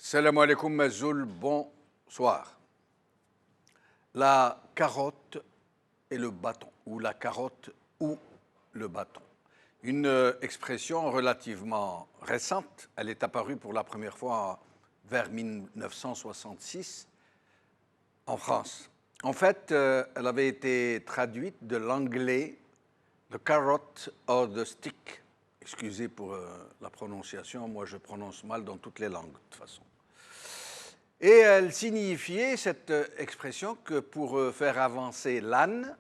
Salam alaikum Mazoul, bonsoir. La carotte et le bâton, ou la carotte ou le bâton. Une expression relativement récente, elle est apparue pour la première fois vers 1966 en France. En fait, elle avait été traduite de l'anglais « the carrot or the stick ». Excusez pour la prononciation, moi je prononce mal dans toutes les langues de toute façon. Et elle signifiait, cette expression, que pour faire avancer l'âne,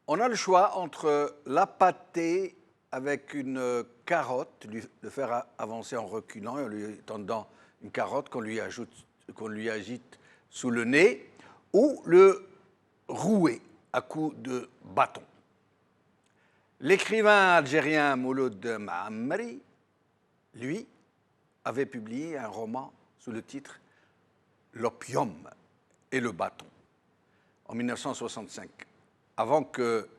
on a le choix entre l'appâter avec une carotte, le faire avancer en reculant et en lui tendant une carotte qu'on lui agite sous le nez, ou le rouer à coups de bâton. L'écrivain algérien Mouloud Maamri, lui, avait publié un roman sous le titre L'opium et le bâton, en 1965, avant que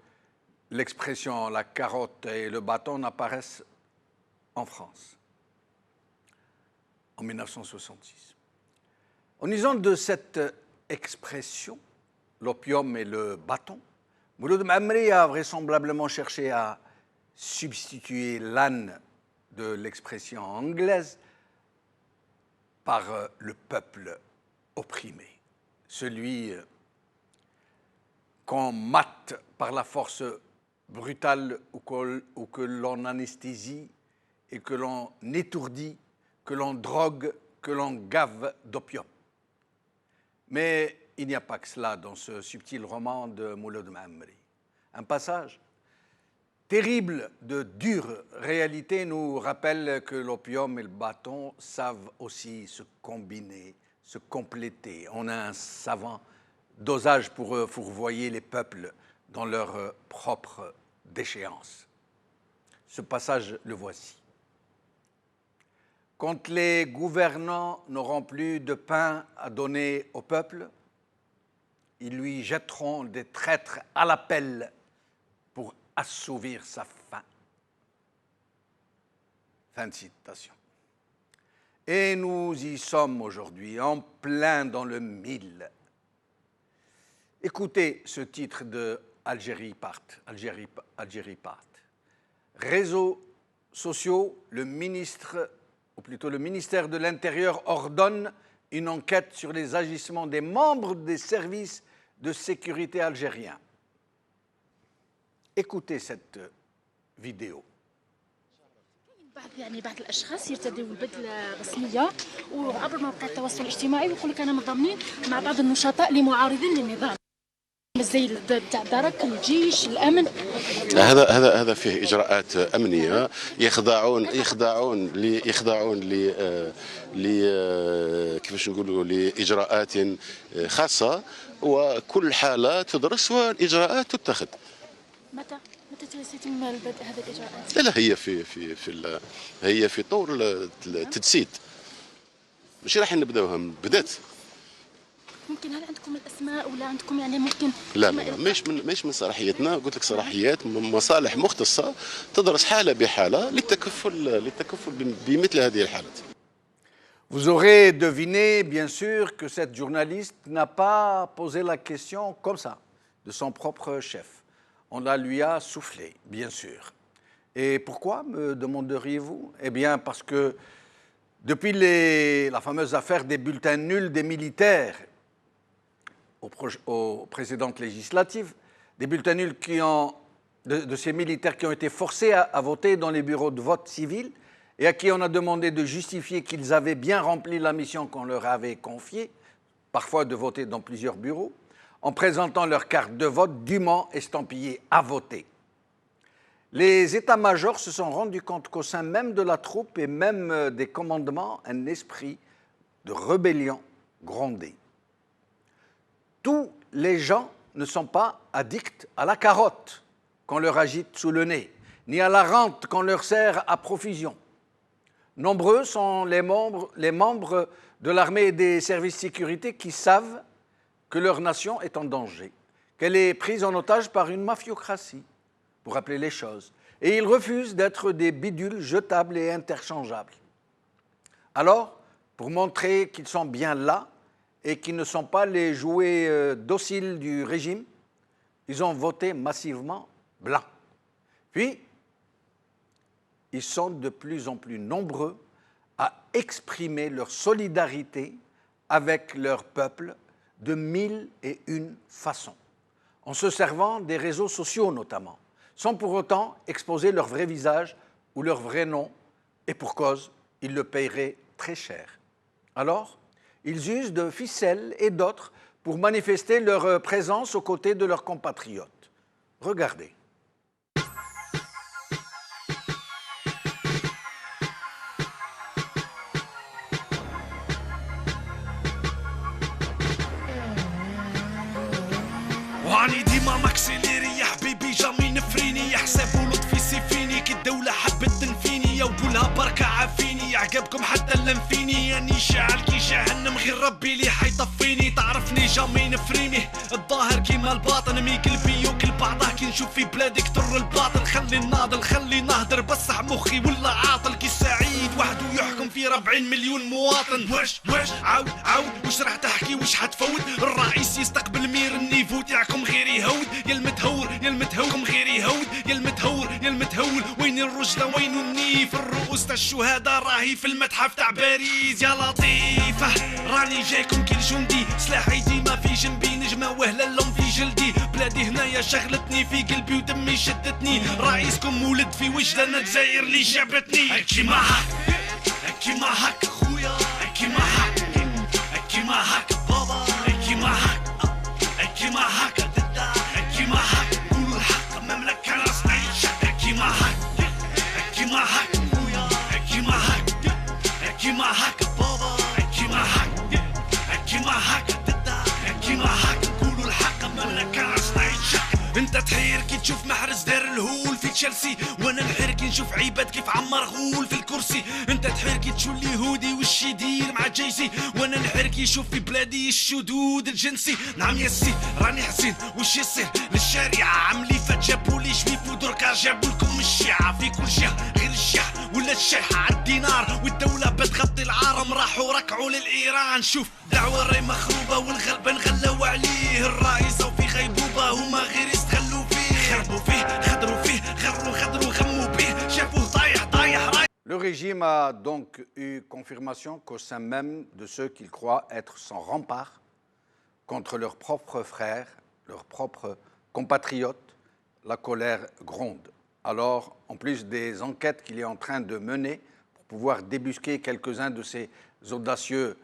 l'expression la carotte et le bâton n'apparaissent en France, en 1966. En usant de cette expression, l'opium et le bâton, Mouloud Maamri a vraisemblablement cherché à substituer l'âne de l'expression anglaise par le peuple opprimé, celui qu'on mate par la force brutale ou que l'on anesthésie et que l'on étourdit, que l'on drogue, que l'on gave d'opium. Mais il n'y a pas que cela dans ce subtil roman de Mouloud Maamri. Un passage terrible de dure réalité nous rappelle que l'opium et le bâton savent aussi se combiner, se compléter. On a un savant dosage pour fourvoyer les peuples dans leur propre déchéance. Ce passage, le voici. Quand les gouvernants n'auront plus de pain à donner au peuple, ils lui jetteront des traîtres à la pelle pour assouvir sa faim. Fin de citation. Et nous y sommes aujourd'hui, en plein dans le mille. Écoutez ce titre de Algérie Part. Réseaux sociaux, le ministère de l'Intérieur ordonne une enquête sur les agissements des membres des services de sécurité algériens. Écoutez cette vidéo. بعض الاشخاص يرتدوا البدله رسميه وعبر مواقع التواصل الاجتماعي ويقول لك انا منضمين مع بعض النشطاء اللي معارضين للنظام زي بتاع الدرك الجيش الامن. هذا فيه اجراءات امنيه يخضعون كيفاش نقولوا لاجراءات خاصه وكل حاله تدرس والاجراءات تتخذ. متى سيتم بدء هذه الاجراءات؟ لا هي في طور التجسيد. ماشي راح نبداوها بدات. ممكن هل عندكم الاسماء ولا عندكم يعني ممكن لا مش من صلاحيتنا، قلت لك صلاحيات مصالح مختصه تدرس حاله بحاله للتكفل بمثل هذه الحالات. Vous aurez deviné, bien sûr, que cette journaliste n'a pas posé la question comme ça, de son propre chef. On la lui a soufflé, bien sûr. Et pourquoi, me demanderiez-vous? Eh bien, parce que depuis la fameuse affaire des bulletins nuls des militaires aux précédentes législatives, des bulletins nuls de ces militaires qui ont été forcés à voter dans les bureaux de vote civils et à qui on a demandé de justifier qu'ils avaient bien rempli la mission qu'on leur avait confiée, parfois de voter dans plusieurs bureaux, en présentant leur carte de vote dûment estampillée à voter. Les états-majors se sont rendus compte qu'au sein même de la troupe et même des commandements, un esprit de rébellion grondait. Tous les gens ne sont pas addicts à la carotte qu'on leur agite sous le nez, ni à la rente qu'on leur sert à profusion. Nombreux sont les membres de l'armée et des services de sécurité qui savent que leur nation est en danger, qu'elle est prise en otage par une mafiocratie, pour rappeler les choses, et ils refusent d'être des bidules jetables et interchangeables. Alors, pour montrer qu'ils sont bien là et qu'ils ne sont pas les jouets dociles du régime, ils ont voté massivement blanc. Puis, ils sont de plus en plus nombreux à exprimer leur solidarité avec leur peuple de 1001 façons, en se servant des réseaux sociaux notamment, sans pour autant exposer leur vrai visage ou leur vrai nom, et pour cause, ils le paieraient très cher. Alors, ils usent de ficelles et d'autres pour manifester leur présence aux côtés de leurs compatriotes. Regardez. واني ديما ماكسيليري يا حبيبي جامي نفريني يا حساب ولطفي سيفيني كي الدولة حبت تنفيني يا وقولها بركة عافيني عقبكم حتى لنفيني راني شاعل كي جهنم غير ربي لي حيطفيني تعرفني جامي نفريني الظاهر كيما الباطن مي قلبي وكل بعضه كي نشوف في بلادي كتر الباطل خلي ناضل خلي نهدر بصح مخي ولا عاطل كي سعيد وحده يحكم في 40 مليون مواطن واش عاود واش راح تحكي واش حتفوت الرئيس يستقبل مير النيفو تاعكم غير يهود يا المتهور غير يهود يا المتهول وين الرجلة وين النيف الرؤوس تاع الشهداء راهي في المتحف تاع باريس يا لطيفة راني جايكم كل جندي سلاحي ديما في جنبي نجمة وهلا اللوم في جلدي بلادي هنايا شغلتني في قلبي ودمي شدتني رئيسكم ولد في وجدنا الجزائر اللي جابتني كيما هك خويا كيما هك بابا كيما هك ددا كيما هك قولوا الحق مملكة راس عيشة كيما هك خويا كيما هك بابا كيما هك ددا كيما هك قولوا الحق مملكة راس عيشة انت تحير كي تشوف محرز دار الهول في تشيلسي وانا نحير كي نشوف عباد كيف عمر غول في الكرسي انت تحير كي تشوف اليهودي وش يدير مع جيسي وانا نحير كي يشوف في بلادي الشذوذ الجنسي نعم يا سي راني حزين وش يصير للشارع عملي فات جابوا لي جويف ودركا جابوا لكم الشيعة في كل جهة غير الشيعة ولا الشيحة عالدينار والدولة بتغطي العالم راحوا ركعوا للإيران شوف دعوة الري مخروبة والغلبة نغلوا عليه الرئيس وفي غيبوبة هما غير يستغلوا فيه خربوا فيه خدروا فيه غروا غموا بيه شافوه طايح Le régime a donc eu confirmation qu'au sein même de ceux qu'ils croient être sans rempart contre leurs propres frères, leurs propres compatriotes, la colère gronde. Alors, en plus des enquêtes qu'il est en train de mener pour pouvoir débusquer quelques-uns de ces audacieux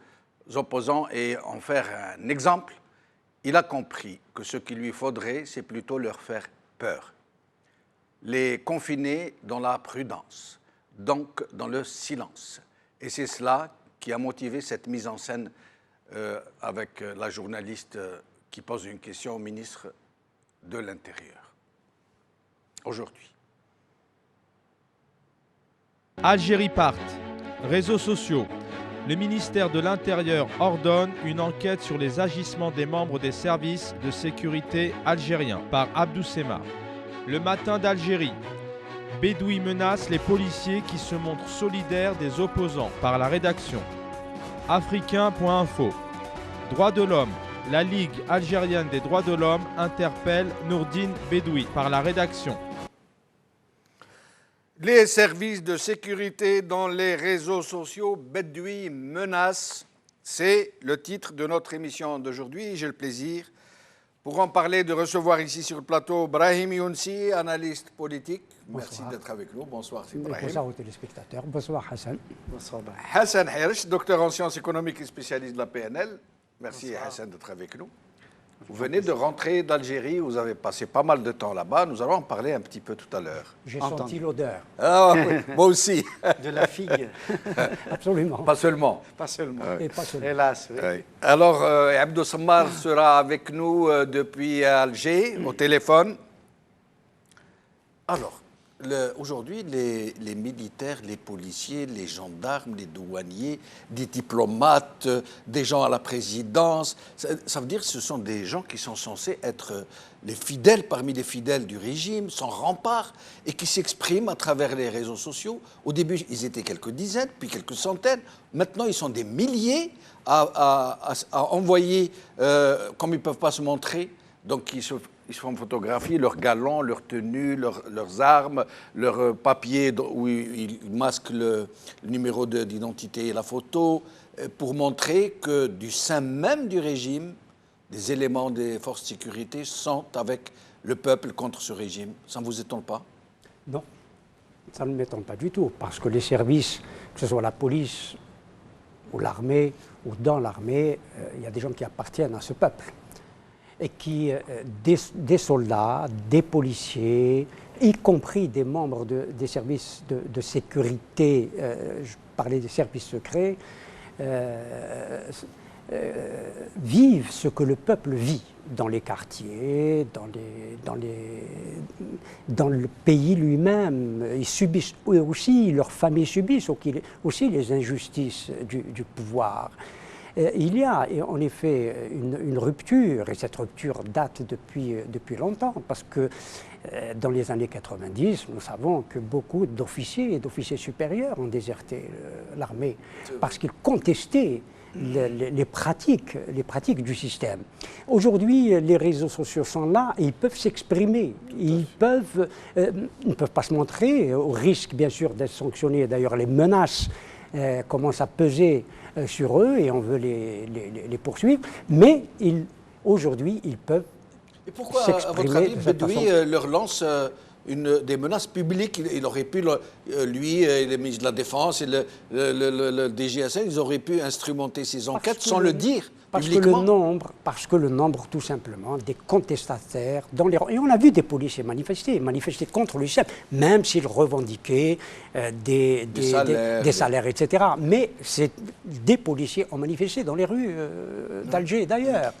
opposants et en faire un exemple, il a compris que ce qu'il lui faudrait, c'est plutôt leur faire peur, les confiner dans la prudence, donc dans le silence. Et c'est cela qui a motivé cette mise en scène avec la journaliste qui pose une question au ministre de l'Intérieur. Aujourd'hui. Algérie part. Réseaux sociaux. Le ministère de l'Intérieur ordonne une enquête sur les agissements des membres des services de sécurité algériens par Abdou Semar. Le matin d'Algérie. Bedoui menace les policiers qui se montrent solidaires des opposants par la rédaction. Africain.info. Droits de l'homme. La Ligue algérienne des droits de l'homme interpelle Nourdine Bedoui par la rédaction. Les services de sécurité dans les réseaux sociaux, Bedoui menace, c'est le titre de notre émission d'aujourd'hui. J'ai le plaisir, pour en parler, de recevoir ici sur le plateau Brahim Younsi, analyste politique. Merci d'être avec nous. Bonsoir, c'est Brahim. Bonsoir aux téléspectateurs. Bonsoir Hassan. Bonsoir Hassan Hirsch, docteur en sciences économiques et spécialiste de la PNL. Merci bonsoir. Hassan d'être avec nous. Vous venez de rentrer d'Algérie, vous avez passé pas mal de temps là-bas. Nous allons en parler un petit peu tout à l'heure. J'ai senti l'odeur. Ah oui, moi aussi. De la figue. Absolument. Pas seulement. Pas seulement. Et pas seulement. Hélas. Oui. Oui. Alors, Abdou Semar sera avec nous depuis Alger, au téléphone. Alors, Aujourd'hui, les militaires, les policiers, les gendarmes, les douaniers, des diplomates, des gens à la présidence, ça veut dire que ce sont des gens qui sont censés être les fidèles parmi les fidèles du régime, sans rempart, et qui s'expriment à travers les réseaux sociaux. Au début, ils étaient quelques dizaines, puis quelques centaines. Maintenant, ils sont des milliers à envoyer, comme ils ne peuvent pas se montrer, donc ils se font photographier leurs galons, leurs tenues, leurs armes, leurs papiers où ils masquent le numéro d'identité et la photo, pour montrer que du sein même du régime, des éléments des forces de sécurité sont avec le peuple contre ce régime. Ça ne vous étonne pas? Non, ça ne m'étonne pas du tout, parce que les services, que ce soit la police ou l'armée, ou dans l'armée, il y a des gens qui appartiennent à ce peuple. Et qui, des soldats, des policiers, y compris des membres des services de sécurité, je parlais des services secrets, vivent ce que le peuple vit dans les quartiers, dans le pays lui-même. Ils subissent eux aussi, leurs familles subissent aussi les injustices du pouvoir. Il y a en effet une rupture, et cette rupture date depuis longtemps, parce que dans les années 90, nous savons que beaucoup d'officiers et d'officiers supérieurs ont déserté l'armée, parce qu'ils contestaient les pratiques du système. Aujourd'hui, les réseaux sociaux sont là et ils peuvent s'exprimer. Ils ne peuvent pas se montrer, au risque bien sûr d'être sanctionnés. D'ailleurs, les menaces commencent à peser sur eux et on veut les poursuivre. Mais aujourd'hui, ils peuvent s'exprimer. Et pourquoi, à votre avis, Bedoui leur lance des menaces publiques? Il aurait pu, lui, le ministre de la Défense et le DGSN, ils auraient pu instrumenter ces enquêtes sans le dire publiquement. Parce que le nombre, tout simplement, des contestataires dans les rangs. Et on a vu des policiers manifester contre le système, même s'ils revendiquaient des salaires, etc. Mais des policiers ont manifesté dans les rues d'Alger, d'ailleurs.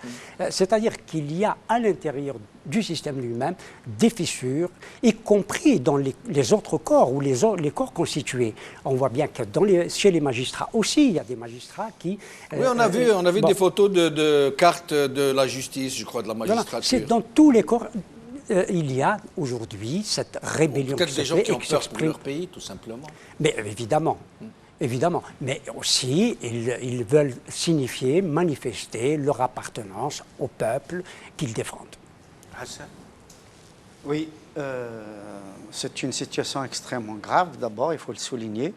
C'est-à-dire qu'il y a à l'intérieur du système lui-même des fissures, y compris dans les autres corps ou les corps constitués. On voit bien que chez les magistrats aussi, il y a des magistrats qui... Oui, on a vu des photos de cartes de la justice, je crois, de la magistrature. C'est dans tous les corps. Il y a aujourd'hui cette rébellion. Peut-être des gens qui ont peur pour leur pays, tout simplement. Mais évidemment. Évidemment, mais aussi ils veulent signifier, manifester leur appartenance au peuple qu'ils défendent. Hassan. Oui, c'est une situation extrêmement grave, d'abord, il faut le souligner.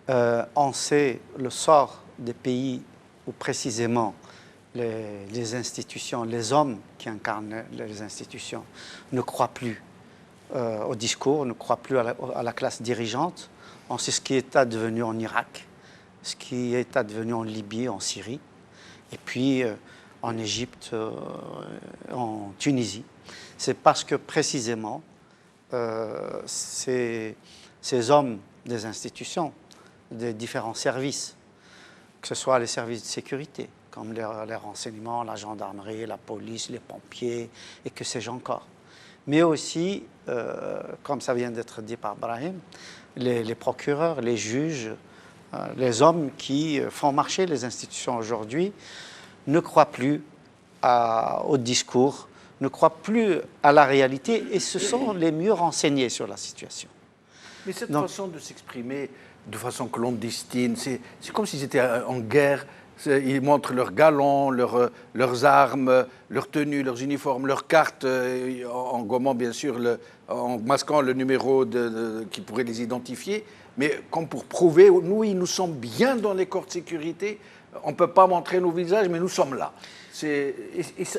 On sait le sort des pays où précisément les institutions, les hommes qui incarnent les institutions ne croient plus au discours, ne croient plus à la classe dirigeante. On sait ce qui est advenu en Irak, ce qui est advenu en Libye, en Syrie, et puis en Égypte, en Tunisie. C'est parce que précisément ces hommes des institutions, des différents services, que ce soit les services de sécurité, comme les renseignements, la gendarmerie, la police, les pompiers, et que sais-je encore. Mais aussi, comme ça vient d'être dit par Brahim, les procureurs, les juges, les hommes qui font marcher les institutions aujourd'hui ne croient plus au discours, ne croient plus à la réalité, et ce sont les mieux renseignés sur la situation. Mais cette façon de s'exprimer de façon clandestine, c'est comme s'ils étaient en guerre. Ils montrent leurs galons, leurs armes, leurs tenues, leurs uniformes, leurs cartes, en gommant bien sûr, en masquant le numéro qui pourrait les identifier. Mais comme pour prouver, nous sommes bien dans les corps de sécurité, on ne peut pas montrer nos visages, mais nous sommes là. Et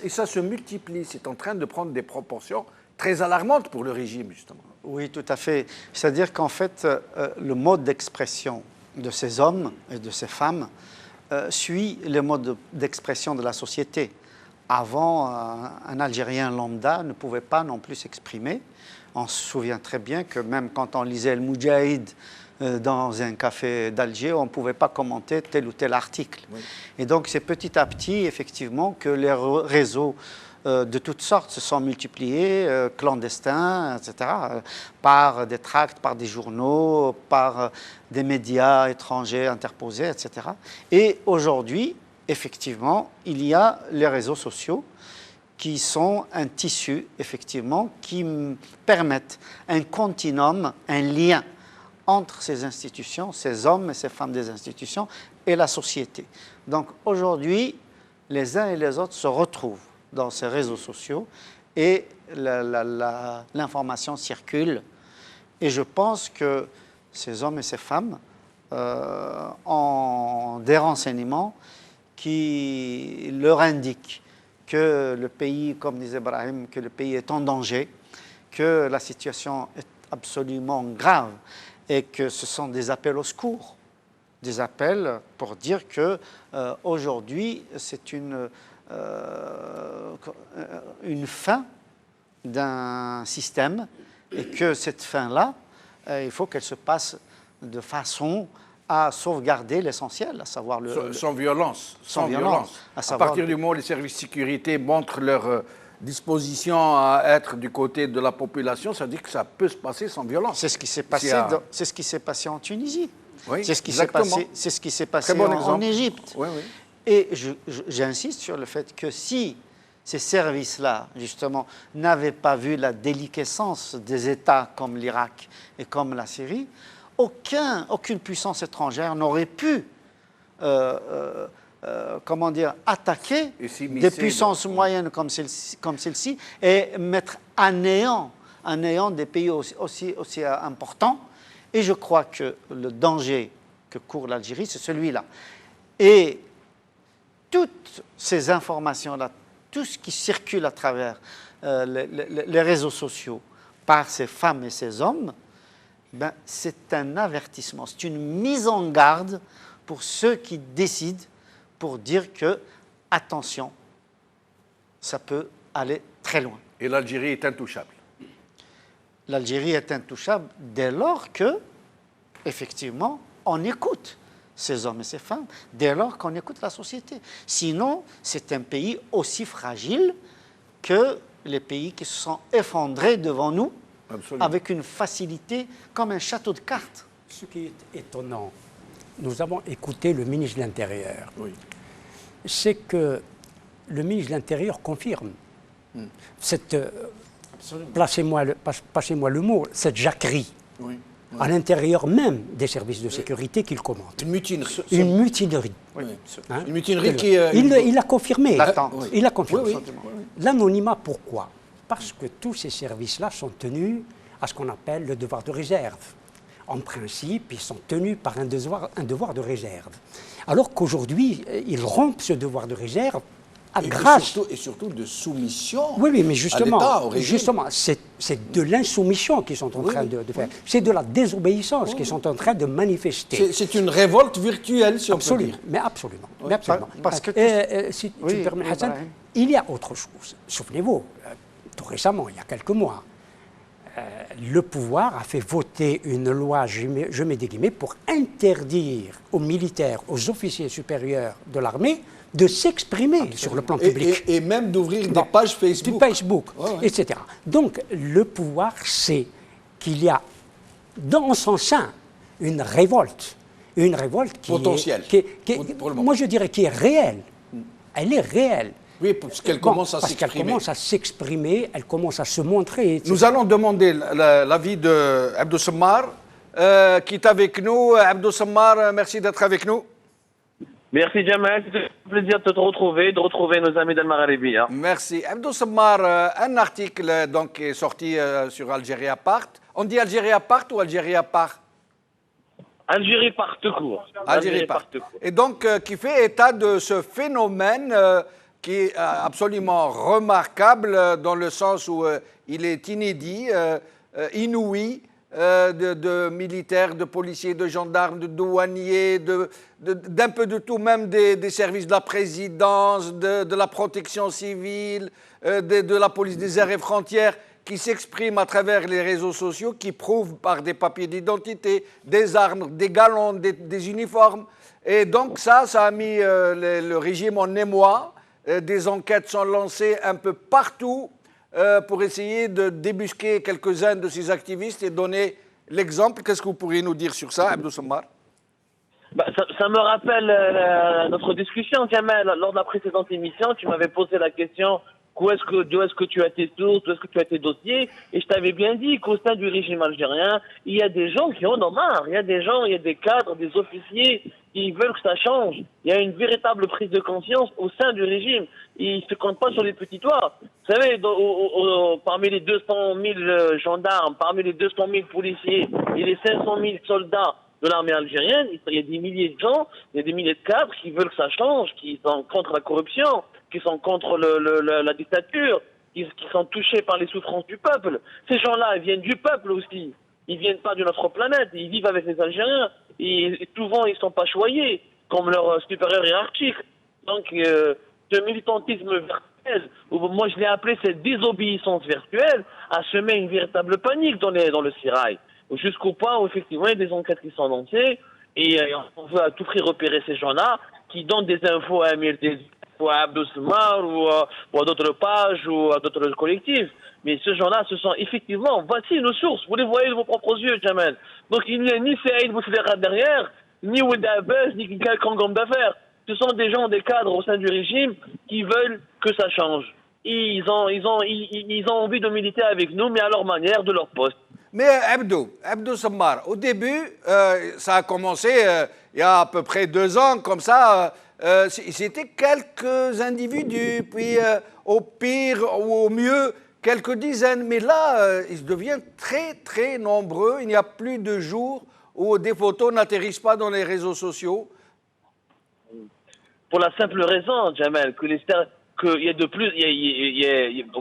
ça se multiplie, c'est en train de prendre des proportions très alarmantes pour le régime, justement. Oui, tout à fait. C'est-à-dire qu'en fait, le mode d'expression de ces hommes et de ces femmes suit le mode d'expression de la société. Avant, un Algérien lambda ne pouvait pas non plus s'exprimer. On se souvient très bien que même quand on lisait El Moudjahid dans un café d'Alger, on ne pouvait pas commenter tel ou tel article. Oui. Et donc c'est petit à petit, effectivement, que les réseaux de toutes sortes se sont multipliés, clandestins, etc., par des tracts, par des journaux, par des médias étrangers interposés, etc. Et aujourd'hui, effectivement, il y a les réseaux sociaux qui sont un tissu, effectivement, qui permettent un continuum, un lien entre ces institutions, ces hommes et ces femmes des institutions et la société. Donc aujourd'hui, les uns et les autres se retrouvent dans ces réseaux sociaux et l'information circule. Et je pense que ces hommes et ces femmes ont des renseignements qui leur indiquent que le pays, comme disait Brahim, que le pays est en danger, que la situation est absolument grave et que ce sont des appels au secours, des appels pour dire que aujourd'hui c'est une fin d'un système et que cette fin-là, il faut qu'elle se passe de façon à sauvegarder l'essentiel, à savoir sans violence. Sans violence. À partir du moment où les services de sécurité montrent leur disposition à être du côté de la population, ça dit que ça peut se passer sans violence. C'est ce qui s'est passé, c'est ce qui s'est passé en Tunisie. Oui, c'est ce qui s'est passé en Égypte. Oui, oui. Et j'insiste sur le fait que si ces services-là, justement, n'avaient pas vu la déliquescence des États comme l'Irak et comme la Syrie, aucune puissance étrangère n'aurait pu attaquer des puissances moyennes comme celle-ci et mettre à néant des pays aussi importants. Et je crois que le danger que court l'Algérie, c'est celui-là. Et toutes ces informations-là, tout ce qui circule à travers les réseaux sociaux par ces femmes et ces hommes, c'est un avertissement, c'est une mise en garde pour ceux qui décident, pour dire que, attention, ça peut aller très loin. Et l'Algérie est intouchable. L'Algérie est intouchable dès lors que, effectivement, on écoute ces hommes et ces femmes, dès lors qu'on écoute la société. Sinon, c'est un pays aussi fragile que les pays qui se sont effondrés devant nous, absolument, avec une facilité comme un château de cartes. Ce qui est étonnant, nous avons écouté le ministre de l'Intérieur, oui, c'est que le ministre de l'Intérieur confirme cette, passez-moi le mot, cette jacquerie, oui, oui, à l'intérieur même des services de sécurité qu'il commente. Une mutinerie. Une mutinerie. Oui. Hein? Une mutinerie qui... Il l'a confirmé. Oui. Il l'a confirmé. Oui, oui. L'anonymat, pourquoi? Parce que tous ces services-là sont tenus à ce qu'on appelle le devoir de réserve. En principe, ils sont tenus par un devoir de réserve. Alors qu'aujourd'hui, ils rompent ce devoir de réserve et surtout de soumission. Oui, mais justement, à l'État, au régime. Justement, c'est de l'insoumission qu'ils sont en train de faire. C'est de la désobéissance qu'ils sont en train de manifester. C'est une révolte virtuelle, si absolument, on peut dire. Mais absolument. Oui. Mais absolument. Parce que si tu me permets, Hassan, il y a autre chose. Souvenez-vous, tout récemment, il y a quelques mois, le pouvoir a fait voter une loi, je mets des guillemets, pour interdire aux militaires, aux officiers supérieurs de l'armée de s'exprimer sur le plan public. Et même d'ouvrir des pages Facebook. Etc. Donc, le pouvoir sait qu'il y a dans son sein une révolte qui potentielle. Moi, je dirais qui est réelle. Elle est réelle. Oui, parce qu'elle commence à s'exprimer. Parce qu'elle commence à s'exprimer, elle commence à se montrer. Etc. Nous allons demander l'avis d'Abdou Semmar, qui est avec nous. Abdou Semmar, merci d'être avec nous. Merci Jamal, c'est un plaisir de te retrouver, de retrouver nos amis d'Al-Maghribi. Hein. Merci. Abdou Semmar, un article donc, est sorti sur Algérie Part. On dit Algérie Part ou Algérie Part? Algérie Part tout court. Algérie Part. Et donc, qui fait état de ce phénomène qui est absolument remarquable dans le sens où il est inédit, inouï, de militaires, de policiers, de gendarmes, de douaniers, d'un peu de tout, même des services de la présidence, de la protection civile, de la police des airs et frontières, qui s'expriment à travers les réseaux sociaux, qui prouvent par des papiers d'identité, des armes, des galons, des uniformes. Et donc ça a mis le régime en émoi. des enquêtes sont lancées un peu partout pour essayer de débusquer quelques-uns de ces activistes et donner l'exemple. Qu'est-ce que vous pourriez nous dire sur ça, Abdou Sammar? Ça me rappelle notre discussion, Jamel. Lors de la précédente émission, tu m'avais posé la question d'où est-ce que tu as tes sources, d'où est-ce que tu as tes dossiers, et je t'avais bien dit qu'au sein du régime algérien, il y a des gens qui en ont marre. Il y a des cadres, des officiers qui veulent que ça change. Il y a une véritable prise de conscience au sein du régime. Ils ne se comptent pas sur les petits doigts. Vous savez, parmi les 200 000 gendarmes, parmi les 200 000 policiers et les 500 000 soldats de l'armée algérienne, il y a des milliers de gens, il y a des milliers de cadres qui veulent que ça change, qui sont contre la corruption, qui sont contre la dictature, qui sont touchés par les souffrances du peuple. Ces gens-là, ils viennent du peuple aussi. Ils viennent pas d'une autre planète. Ils vivent avec les Algériens. Et souvent, ils sont pas choyés comme leurs supérieurs hiérarchiques. Donc, ce militantisme virtuel, moi je l'ai appelé cette désobéissance virtuelle, a semé une véritable panique dans le Sirail. Jusqu'au point où, effectivement, il y a des enquêtes qui sont lancées et on veut à tout prix repérer ces gens-là qui donnent des infos à Amir Desi, ou à Abdou Sammar, ou à d'autres pages, ou à d'autres collectifs. Mais ces gens-là, ce sont effectivement, voici nos sources, vous les voyez de vos propres yeux, Jamel. Donc il n'y a ni Saïd Bousselera derrière, ni Ouda Abbas, ni quelqu'un homme d'affaires. Ce sont des gens, des cadres au sein du régime qui veulent que ça change. Ils ont envie de militer avec nous, mais à leur manière, de leur poste. Mais Abdou Sammar, au début, ça a commencé il y a à peu près 2 ans, comme ça. C'était quelques individus, puis au pire ou au mieux, quelques dizaines. Mais là, ils deviennent très, très nombreux. Il n'y a plus de jours où des photos n'atterrissent pas dans les réseaux sociaux. Pour la simple raison, Jamel,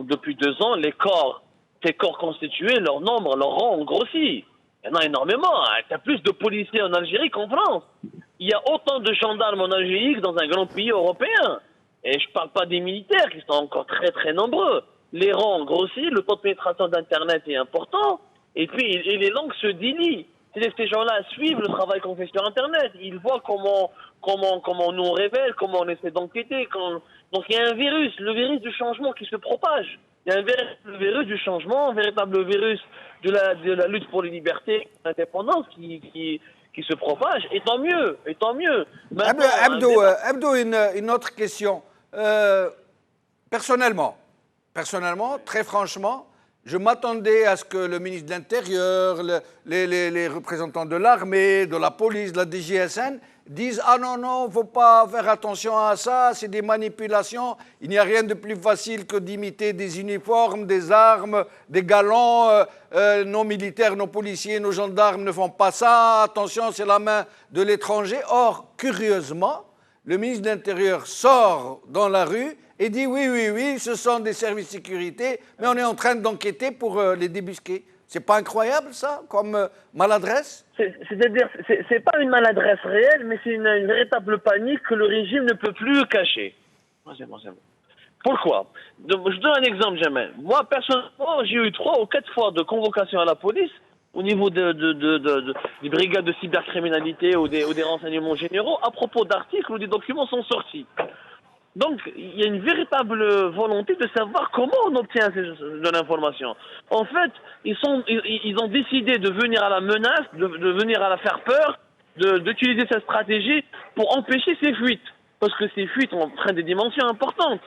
depuis 2 ans, ces corps constitués, leur nombre, leur rang ont grossi. Il y en a énormément. Il y a plus de policiers en Algérie qu'en France. Il y a autant de gendarmes en Algérie que dans un grand pays européen. Et je ne parle pas des militaires qui sont encore très très nombreux. Les rangs ont grossi, le taux de pénétration d'Internet est important. Et puis les langues se délient. C'est-à-dire que ces gens-là suivent le travail qu'on fait sur Internet. Ils voient comment nous on révèle, comment on essaie d'enquêter. Donc il y a un virus, le virus du changement qui se propage. Il y a un véritable virus du changement, un véritable virus de la lutte pour les libertés, l'indépendance qui se propage. Et tant mieux, et tant mieux. Abdou, une autre question. Personnellement, très franchement, je m'attendais à ce que le ministre de l'Intérieur, les représentants de l'armée, de la police, de la DGSN disent « Ah non, il ne faut pas faire attention à ça, c'est des manipulations. Il n'y a rien de plus facile que d'imiter des uniformes, des armes, des galons. Nos militaires, nos policiers, nos gendarmes ne font pas ça. Attention, c'est la main de l'étranger. » Or, curieusement, le ministre de l'Intérieur sort dans la rue et dit oui, ce sont des services de sécurité, mais on est en train d'enquêter pour les débusquer. C'est pas incroyable ça, comme maladresse? C'est-à-dire, c'est pas une maladresse réelle, mais c'est une véritable panique que le régime ne peut plus cacher. Pourquoi? Je donne un exemple, Jamel. Moi, personnellement, j'ai eu 3 ou 4 fois de convocation à la police au niveau des brigades de cybercriminalité ou des renseignements généraux à propos d'articles où des documents sont sortis. Donc, il y a une véritable volonté de savoir comment on obtient de l'information. En fait, ils ont décidé de venir à la menace, de venir à la faire peur, d'utiliser cette stratégie pour empêcher ces fuites. Parce que ces fuites prennent des dimensions importantes.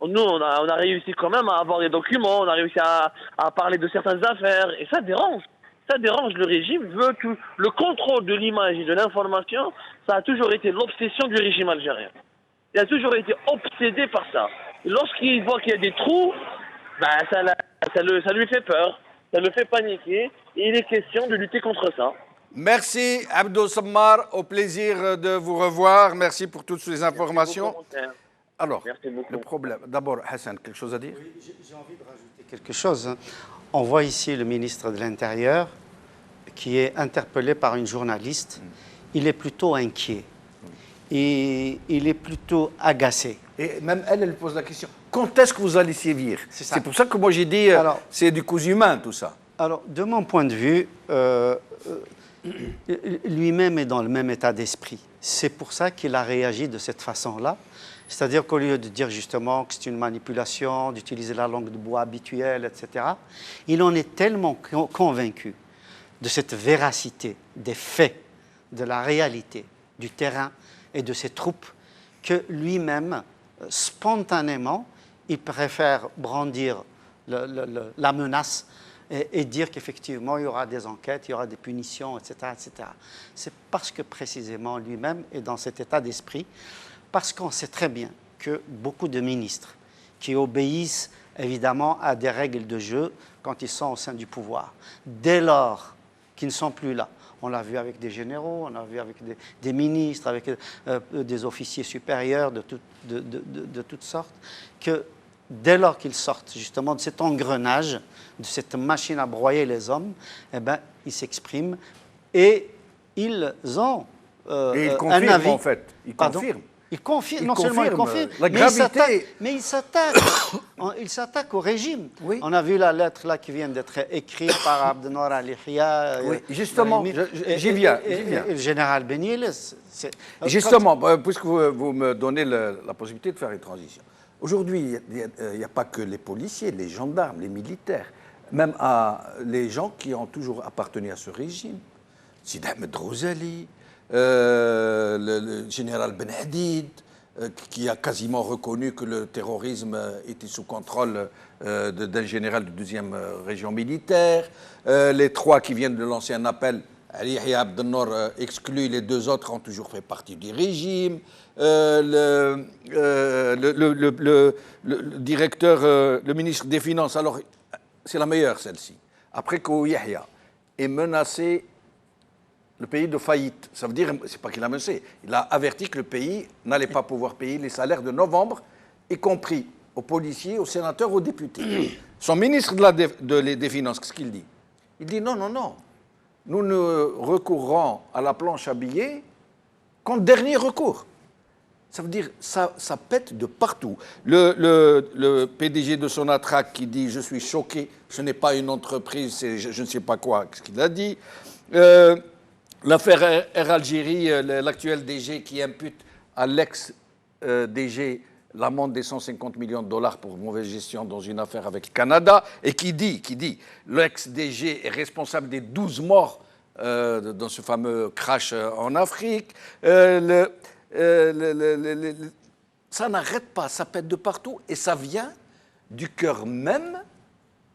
Nous, on a réussi quand même à avoir des documents, on a réussi à parler de certaines affaires, et ça dérange. Ça dérange, le régime veut tout. Le contrôle de l'image et de l'information, ça a toujours été l'obsession du régime algérien. Il a toujours été obsédé par ça. Lorsqu'il voit qu'il y a des trous, ça lui fait peur, ça le fait paniquer, et il est question de lutter contre ça. Merci Abdou Sammar, au plaisir de vous revoir. Merci pour toutes ces informations. Alors, le problème, d'abord Hassan, quelque chose à dire? Oui, j'ai envie de rajouter quelque chose. On voit ici le ministre de l'Intérieur qui est interpellé par une journaliste. Il est plutôt inquiet. Et il est plutôt agacé. Et même elle pose la question, quand est-ce que vous allez sévir? C'est pour ça que moi j'ai dit, c'est du cousu humain tout ça. Alors, de mon point de vue, lui-même est dans le même état d'esprit. C'est pour ça qu'il a réagi de cette façon-là. C'est-à-dire qu'au lieu de dire justement que c'est une manipulation, d'utiliser la langue de bois habituelle, etc., il en est tellement convaincu de cette véracité des faits, de la réalité, du terrain et de ses troupes, que lui-même, spontanément, il préfère brandir la menace et dire qu'effectivement, il y aura des enquêtes, il y aura des punitions, etc. etc. C'est parce que précisément lui-même est dans cet état d'esprit, parce qu'on sait très bien que beaucoup de ministres qui obéissent évidemment à des règles de jeu quand ils sont au sein du pouvoir, dès lors qu'ils ne sont plus là, on l'a vu avec des généraux, on l'a vu avec des ministres, avec des officiers supérieurs de toutes sortes, que dès lors qu'ils sortent justement de cet engrenage, de cette machine à broyer les hommes, eh ben, ils s'expriment et ils ont Et il un confirme avis. en fait. Il confirme. Il confirme, Il non seulement il confirme, confirme, la gravité. mais il s'attaque au régime. Oui. On a vu la lettre là qui vient d'être écrite par Abdenour Al-Ihya. Oui, justement, j'y viens. Et le général Benil. Justement, puisque vous me donnez la possibilité de faire une transition. Aujourd'hui, il n'y a pas que les policiers, les gendarmes, les militaires, même les gens qui ont toujours appartenu à ce régime. Sidi Ahmed Rouzali, le général Ben Hadid, qui a quasiment reconnu que le terrorisme était sous contrôle d'un général de 12e région militaire. Les trois qui viennent de lancer un appel, Ali Yahya Abdenour exclu, les deux autres ont toujours fait partie du régime. Le directeur, le ministre des Finances, alors c'est la meilleure celle-ci, après que Yahya ait menacé le pays de faillite. Ça veut dire, c'est pas qu'il a menacé, il a averti que le pays n'allait pas pouvoir payer les salaires de novembre, y compris aux policiers, aux sénateurs, aux députés. Son ministre des Finances, qu'est-ce qu'il dit? Il dit non, non, non, nous ne recourrons à la planche à billets qu'en dernier recours. Ça veut dire, ça pète de partout. Le PDG de Sonatrach qui dit « Je suis choqué, ce n'est pas une entreprise, c'est je ne sais pas quoi », ce qu'il a dit. L'affaire Air Algérie, l'actuel DG qui impute à l'ex-DG l'amende des 150 millions de dollars pour mauvaise gestion dans une affaire avec le Canada, et qui dit l'ex-DG est responsable des 12 morts dans ce fameux crash en Afrique. Ça n'arrête pas, ça pète de partout, et ça vient du cœur même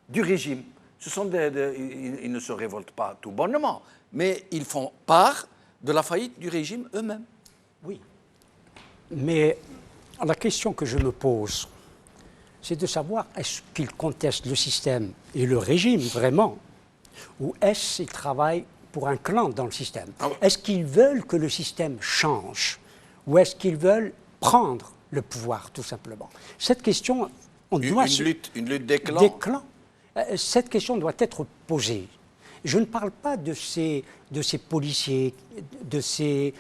du régime. Ils ne se révoltent pas tout bonnement, mais ils font part de la faillite du régime eux-mêmes. Oui, mais la question que je me pose, c'est de savoir est-ce qu'ils contestent le système et le régime vraiment, ou est-ce qu'ils travaillent pour un clan dans le système? Est-ce qu'ils veulent que le système change, ou est-ce qu'ils veulent prendre le pouvoir, tout simplement? Cette question, on doit... Une lutte des clans. Cette question doit être posée. Je ne parle pas de ces policiers, de ces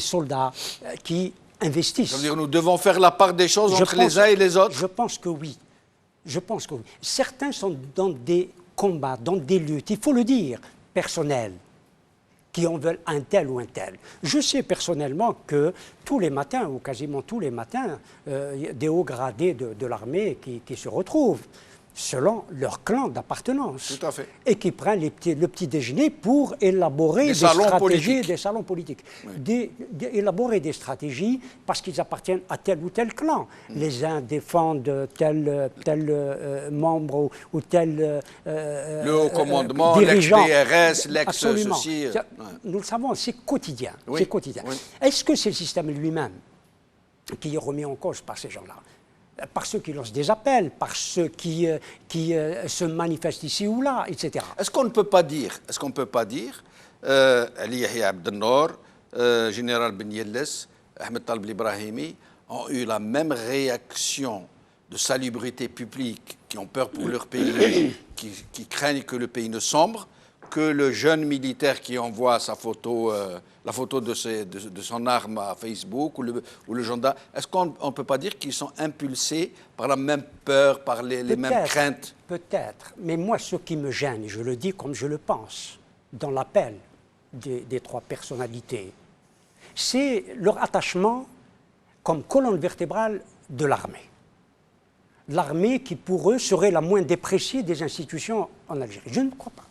soldats qui investissent. Ça veut dire que nous devons faire la part des choses entre les uns et les autres? Je pense que oui. Je pense que oui. Certains sont dans des combats, dans des luttes, il faut le dire, personnelles, qui en veulent un tel ou un tel. Je sais personnellement que tous les matins, ou quasiment tous les matins, des hauts gradés de l'armée qui se retrouvent selon leur clan d'appartenance. Tout à fait. Et qui prennent le petit déjeuner pour élaborer des stratégies, des salons politiques. Oui. Élaborer des stratégies parce qu'ils appartiennent à tel ou tel clan. Les uns défendent tel membre ou tel le haut commandement, l'ex-DRS, l'ex-ceci. Nous le savons, c'est quotidien. Oui. C'est quotidien. Oui. Est-ce que c'est le système lui-même qui est remis en cause par ces gens-là? Par ceux qui lancent des appels, par ceux qui se manifestent ici ou là, etc. Est-ce qu'on ne peut pas dire, Ali Yahya Abdenour, général Ben Yelles, Ahmed Talib Ibrahimi ont eu la même réaction de salubrité publique, qui ont peur pour leur pays, qui craignent que le pays ne sombre, que le jeune militaire qui envoie sa photo, la photo de son arme à Facebook, ou le gendarme. Est-ce qu'on ne peut pas dire qu'ils sont impulsés par la même peur, par les mêmes craintes? Peut-être, mais moi ce qui me gêne, et je le dis comme je le pense, dans l'appel des trois personnalités, c'est leur attachement comme colonne vertébrale de l'armée. L'armée qui, pour eux, serait la moins dépréciée des institutions en Algérie. Je ne crois pas.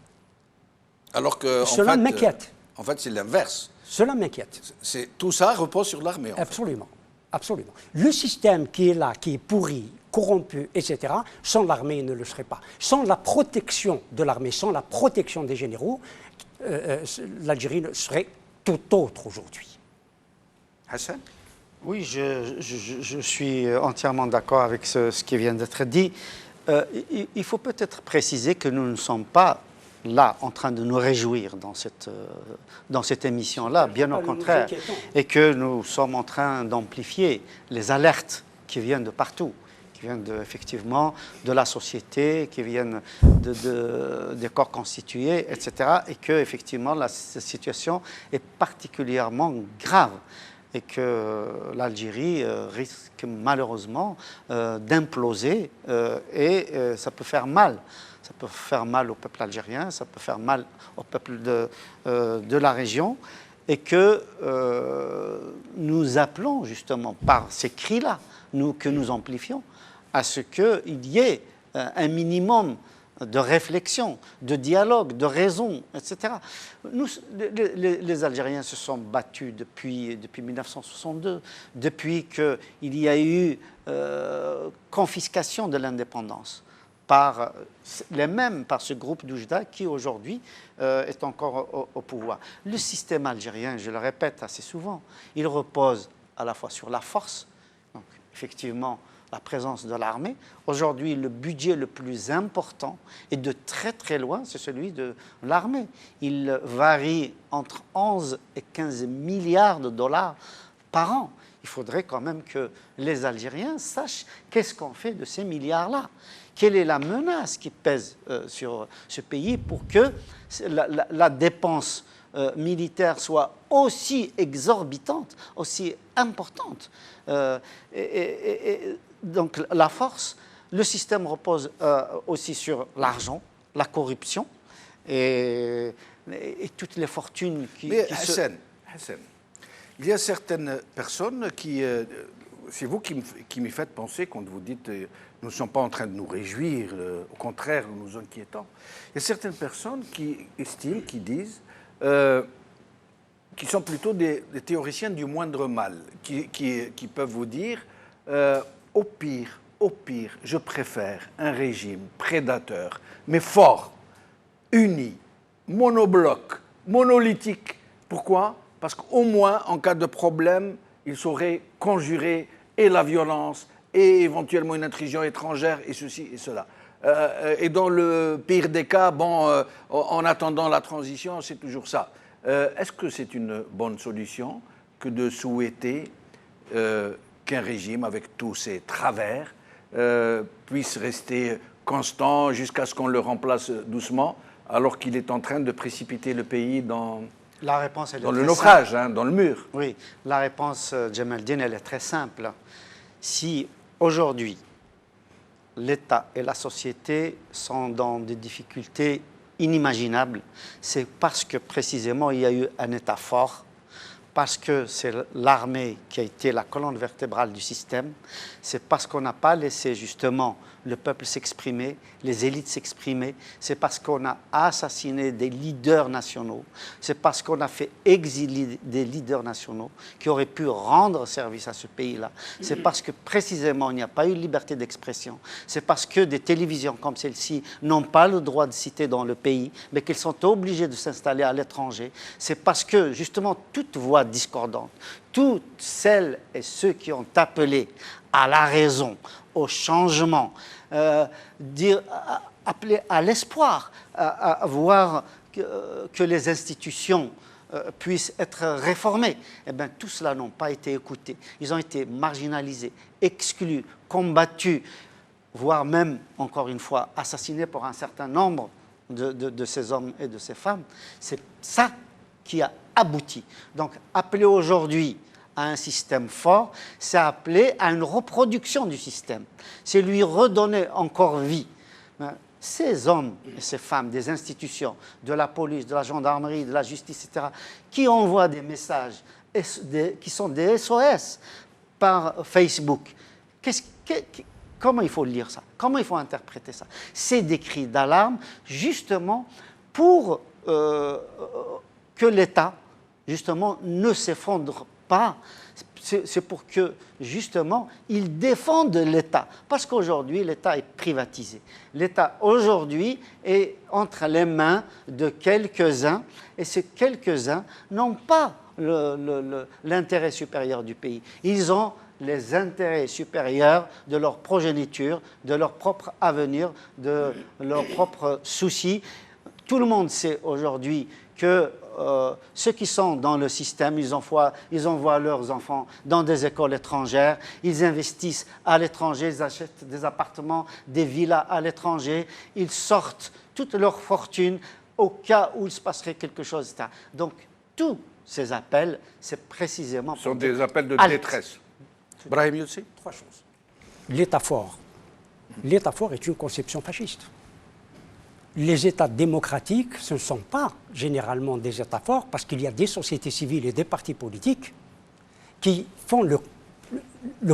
Alors que Cela m'inquiète. En fait, c'est l'inverse. Cela m'inquiète. Tout ça repose sur l'armée. Absolument. Absolument. Le système qui est là, qui est pourri, corrompu, etc., sans l'armée, il ne le serait pas. Sans la protection de l'armée, sans la protection des généraux, l'Algérie serait tout autre aujourd'hui. Hassan? Oui, je suis entièrement d'accord avec ce qui vient d'être dit. Il faut peut-être préciser que nous ne sommes pas là en train de nous réjouir dans cette émission-là, bien au contraire, et que nous sommes en train d'amplifier les alertes qui viennent de partout, qui viennent effectivement de la société, qui viennent des corps constitués, etc., et que effectivement la situation est particulièrement grave. Et que l'Algérie risque malheureusement d'imploser et ça peut faire mal. Ça peut faire mal au peuple algérien, ça peut faire mal au peuple de la région et que nous appelons justement par ces cris-là, que nous amplifions, à ce qu'il y ait un minimum de réflexion, de dialogue, de raison, etc. Les Algériens se sont battus depuis 1962, depuis qu'il y a eu confiscation de l'indépendance par ce groupe d'Oujda qui aujourd'hui est encore au pouvoir. Le système algérien, je le répète assez souvent, il repose à la fois sur la force, donc effectivement la présence de l'armée. Aujourd'hui, le budget le plus important, et de très très loin, c'est celui de l'armée. Il varie entre 11 et 15 milliards de dollars par an. Il faudrait quand même que les Algériens sachent qu'est-ce qu'on fait de ces milliards-là. Quelle est la menace qui pèse sur ce pays pour que la dépense militaire soit aussi exorbitante, aussi importante. Donc la force, le système repose aussi sur l'argent, la corruption et toutes les fortunes Mais Hassan, il y a certaines personnes qui... c'est vous qui me faites penser quand vous dites nous ne sommes pas en train de nous réjouir, au contraire, nous nous inquiétons. Il y a certaines personnes qui estiment, qui disent, qui sont plutôt des théoriciens du moindre mal, qui peuvent vous dire au pire, je préfère un régime prédateur, mais fort, uni, monobloc, monolithique. Pourquoi? Parce qu'au moins, en cas de problème, il saurait conjurer et la violence et éventuellement une intrusion étrangère et ceci et cela. Et dans le pire des cas, bon, en attendant la transition, c'est toujours ça. Est-ce que c'est une bonne solution que de souhaiter qu'un régime, avec tous ses travers, puisse rester constant jusqu'à ce qu'on le remplace doucement, alors qu'il est en train de précipiter le pays dans le naufrage, hein, dans le mur? Oui, la réponse, Djamaldine, elle est très simple. Si aujourd'hui, l'État et la société sont dans des difficultés inimaginables, c'est parce que précisément il y a eu un État fort, parce que c'est l'armée qui a été la colonne vertébrale du système, c'est parce qu'on n'a pas laissé justement le peuple s'exprimer, les élites s'exprimer, c'est parce qu'on a assassiné des leaders nationaux, c'est parce qu'on a fait exiler des leaders nationaux qui auraient pu rendre service à ce pays-là, c'est parce que précisément il n'y a pas eu de liberté d'expression, c'est parce que des télévisions comme celle-ci n'ont pas le droit de citer dans le pays, mais qu'elles sont obligées de s'installer à l'étranger, c'est parce que justement toute voix discordante, toutes celles et ceux qui ont appelé à la raison, au changement, appeler à l'espoir, à voir que les institutions puissent être réformées. Eh bien, tout cela n'ont pas été écoutés. Ils ont été marginalisés, exclus, combattus, voire même, encore une fois, assassinés pour un certain nombre de ces hommes et de ces femmes. C'est ça qui a abouti. Donc, appeler aujourd'hui à un système fort, c'est appeler à une reproduction du système. C'est lui redonner encore vie. Ces hommes et ces femmes des institutions, de la police, de la gendarmerie, de la justice, etc., qui envoient des messages qui sont des SOS par Facebook. Comment il faut lire ça? Comment il faut interpréter ça? C'est des cris d'alarme justement pour que l'État justement ne s'effondre pas. C'est pour que, justement, ils défendent l'État. Parce qu'aujourd'hui, l'État est privatisé. L'État, aujourd'hui, est entre les mains de quelques-uns, et ces quelques-uns n'ont pas l'intérêt supérieur du pays. Ils ont les intérêts supérieurs de leur progéniture, de leur propre avenir, de leurs propres soucis. Tout le monde sait aujourd'hui que ceux qui sont dans le système, ils envoient leurs enfants dans des écoles étrangères, ils investissent à l'étranger, ils achètent des appartements, des villas à l'étranger, ils sortent toute leur fortune au cas où il se passerait quelque chose. Donc, tous ces appels, c'est précisément... Ce sont des appels de détresse. Brahim Youssi? 3 choses. L'État fort. L'État fort est une conception fasciste. Les États démocratiques, ce ne sont pas généralement des États forts parce qu'il y a des sociétés civiles et des partis politiques qui font le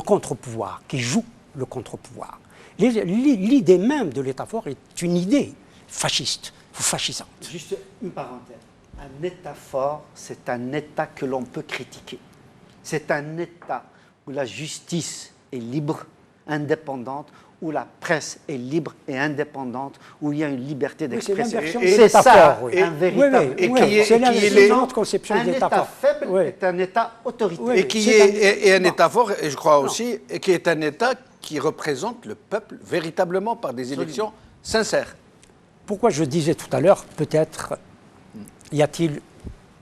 contre-pouvoir, qui jouent le contre-pouvoir. L'idée même de l'État fort est une idée fasciste, fascisante. Juste une parenthèse. Un État fort, c'est un État que l'on peut critiquer. C'est un État où la justice est libre, indépendante, où la presse est libre et indépendante, où il y a une liberté d'expression. C'est ça, un véritable... C'est l'excellente conception de l'État fort. Un État faible est un État autoritaire. Et un État fort, et je crois aussi, et qui est un État qui représente le peuple véritablement par des élections sincères. Pourquoi je disais tout à l'heure, peut-être y a-t-il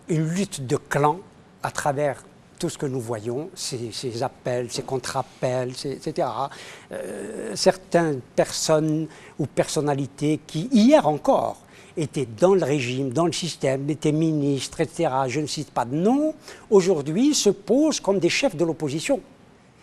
une lutte de clans à travers tout ce que nous voyons, ces appels, ces contre-appels, etc. Certaines personnes ou personnalités qui, hier encore, étaient dans le régime, dans le système, étaient ministres, etc., je ne cite pas de nom, aujourd'hui se posent comme des chefs de l'opposition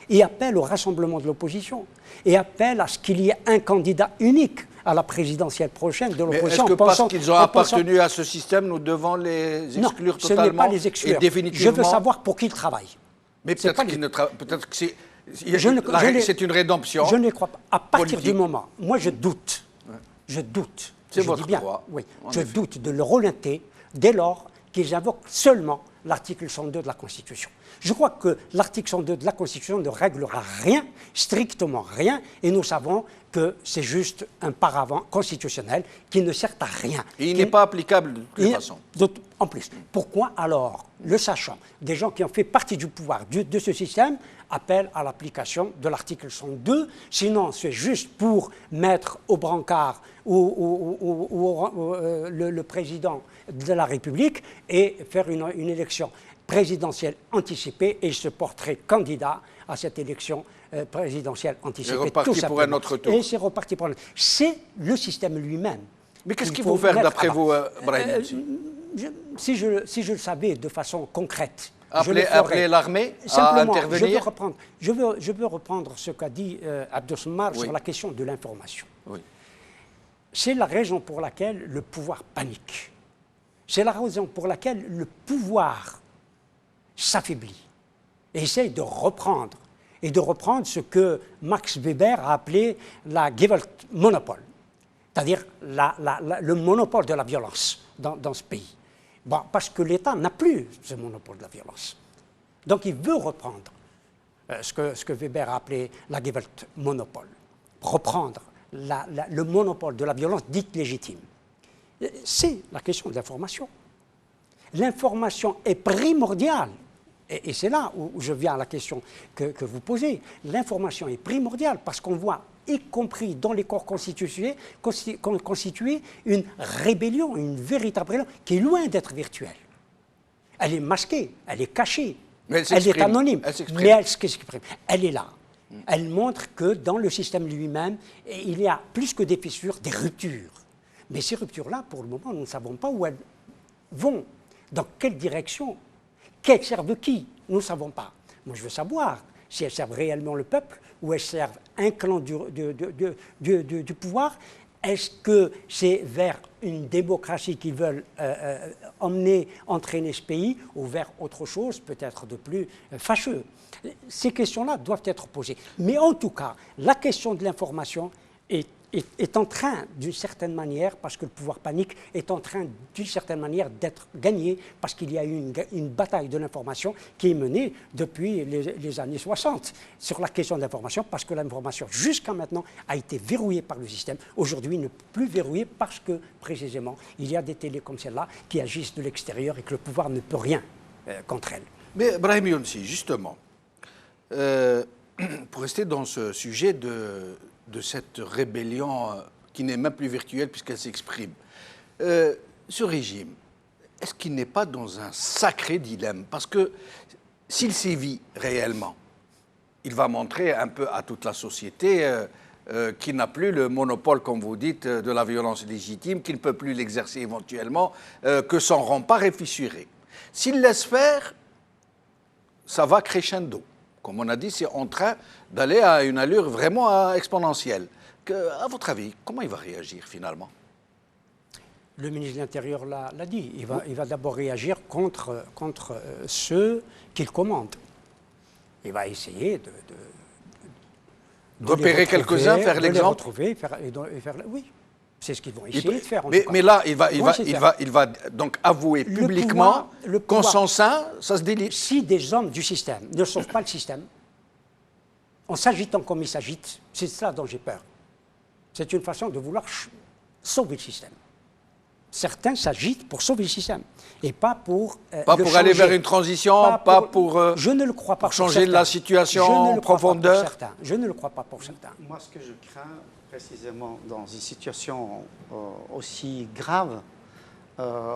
et appellent au rassemblement de l'opposition et appellent à ce qu'il y ait un candidat unique à la présidentielle prochaine de l'opposition. Est-ce que parce qu'ils ont appartenu à ce système, nous devons les exclure totalement? Non, ce n'est pas les exclure. Et définitivement... Je veux savoir pour qui ils travaillent. Mais peut-être que c'est une rédemption. Je ne crois pas. À partir du moment, moi je doute. Je doute. C'est votre droit. Oui, je doute de leur honnêteté dès lors qu'ils invoquent seulement l'article 102 de la Constitution. Je crois que l'article 102 de la Constitution ne réglera rien, strictement rien, et nous savons que c'est juste un paravent constitutionnel qui ne sert à rien. Et il n'est pas applicable de toute façon. En plus, pourquoi alors, le sachant, des gens qui ont fait partie du pouvoir de ce système appellent à l'application de l'article 102, sinon c'est juste pour mettre au brancard le président de la République et faire une élection présidentielle anticipée et se porterait candidat à cette élection présidentielle anticipée. C'est reparti pour un autre tour. Et c'est reparti pour un autre tour. C'est le système lui-même. Mais qu'est-ce qu'il faut faire d'après vous, Brahim? Si je le savais de façon concrète, appeler l'armée à intervenir. Je veux reprendre ce qu'a dit Abdou-Sammar sur la question de l'information. Oui. C'est la raison pour laquelle le pouvoir panique. C'est la raison pour laquelle le pouvoir s'affaiblit et essaye de reprendre ce que Max Weber a appelé la Gewaltmonopol, c'est-à-dire le monopole de la violence dans ce pays. Bon, parce que l'État n'a plus ce monopole de la violence. Donc il veut reprendre ce que Weber a appelé la Gewaltmonopol, reprendre le monopole de la violence dite légitime. C'est la question de l'information. L'information est primordiale. Et c'est là où je viens à la question que vous posez. L'information est primordiale parce qu'on voit, y compris dans les corps constitués, une rébellion, une véritable rébellion qui est loin d'être virtuelle. Elle est masquée, elle est cachée, elle est anonyme, mais elle s'exprime. Elle est là. Elle montre que dans le système lui-même, il y a plus que des fissures, des ruptures. Mais ces ruptures-là, pour le moment, nous ne savons pas où elles vont, dans quelle direction. Qu'elles servent qui? Nous ne savons pas. Moi, je veux savoir si elles servent réellement le peuple ou elles servent un clan du pouvoir Est-ce que c'est vers une démocratie qu'ils veulent entraîner ce pays ou vers autre chose, peut-être de plus fâcheux? Ces questions-là doivent être posées. Mais en tout cas, la question de l'information est en train, d'une certaine manière, parce que le pouvoir panique, est en train, d'une certaine manière, d'être gagné, parce qu'il y a eu une bataille de l'information qui est menée depuis les années 60 sur la question de l'information, parce que l'information, jusqu'à maintenant, a été verrouillée par le système. Aujourd'hui, ne peut plus verrouillée parce que, précisément, il y a des télés comme celle-là qui agissent de l'extérieur et que le pouvoir ne peut rien contre elles. Mais Brahim Younsi, justement, pour rester dans ce sujet de cette rébellion qui n'est même plus virtuelle puisqu'elle s'exprime, ce régime, est-ce qu'il n'est pas dans un sacré dilemme? Parce que s'il sévit réellement, il va montrer un peu à toute la société qu'il n'a plus le monopole, comme vous dites, de la violence légitime, qu'il ne peut plus l'exercer éventuellement, que son rempart est fissuré. S'il laisse faire, ça va crescendo. Comme on a dit, c'est en train d'aller à une allure vraiment exponentielle. À votre avis, comment il va réagir finalement? Le ministre de l'Intérieur l'a dit. Il va d'abord réagir contre ceux qu'il commande. Il va essayer de repérer quelques-uns, faire l'exemple. Oui, c'est ce qu'ils vont essayer de faire. Mais là, il va donc avouer publiquement qu'en son sein, ça se délite. Si des hommes du système ne sauvent pas le système, en s'agitant comme ils s'agitent, c'est cela dont j'ai peur. C'est une façon de vouloir sauver le système. Certains s'agitent pour sauver le système et pas pour aller vers une transition, je ne le crois pas pour changer la situation en profondeur. Je ne le crois pas pour certains. Moi, ce que je crains, précisément dans une situation aussi grave,